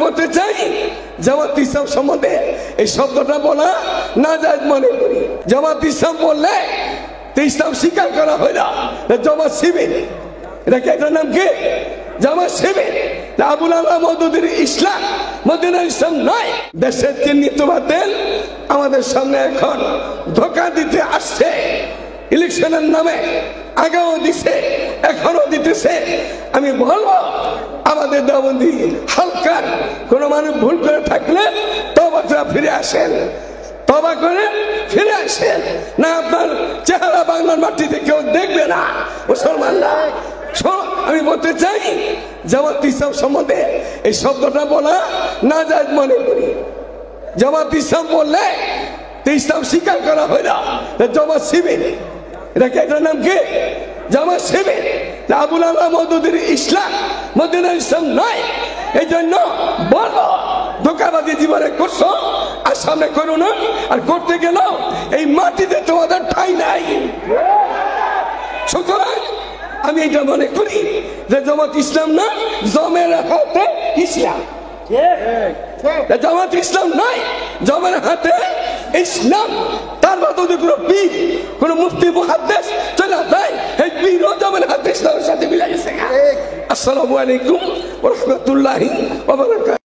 বলতে চাই জামাত ইসলাম সম্বন্ধে এই শব্দটা বলা না যায় মনে করি। জামাত ইসলাম বললে ইসলাম স্বীকার করা হয় না, জামাত শিবির। এটার নাম কি? জামাত শিবির। আবুল আলা মওদুদীর ইসলাম মদিনার ইসলাম নয়। দেশের চিহ্নিত বাতিল আমাদের সামনে এখন ধোঁকা দিতে আসছে। ইলেকশনের নামে আগেও দিছে, এখনো দিতেছে। আমি বলবো আমাদের দেওবন্দি হালকার কোন মানুষ ভুল করে থাকলে তওবা করে ফিরে আসেন, তওবা করে ফিরে আসেন, না আপনার চেহারা বাংলার মাটিতে কেউ দেখবে না মুসলমানরা। আমি বলতে চাই জামাত ইসলাম সম্বন্ধে এই শব্দটা বলা না যায় মনে করি। জামাত ইসলাম বললে ইসলাম স্বীকার করা হয় না, জামাত শিবির। এটার নাম কি? জামাত শিবির। আবুল আলা মওদুদীর ইসলাম মদিনার ইসলাম নয়। এই জন্য বলো ধোঁকাবাজি জীবনে করছো আর সামনে করো না, আর করতে গেল এই মাটিতে তোমাদের ঠাঁই নাই। সুতরাং আমি এটা মনে করি যে জামাত ইসলাম না, জমের হাতে ইসলাম। জামাত ইসলাম নয়, জমের হাতে ইসলাম। তার মধ্যে কোনো পীর, কোন মুফতি মুহাদ্দিস চলে যায়, এই পীর ও জমের হাতে ইসলামের সাথে মিলে গেছে। আসসালামু আলাইকুম ওয়া রাহমাতুল্লাহি ওয়া বারাকাতুহু।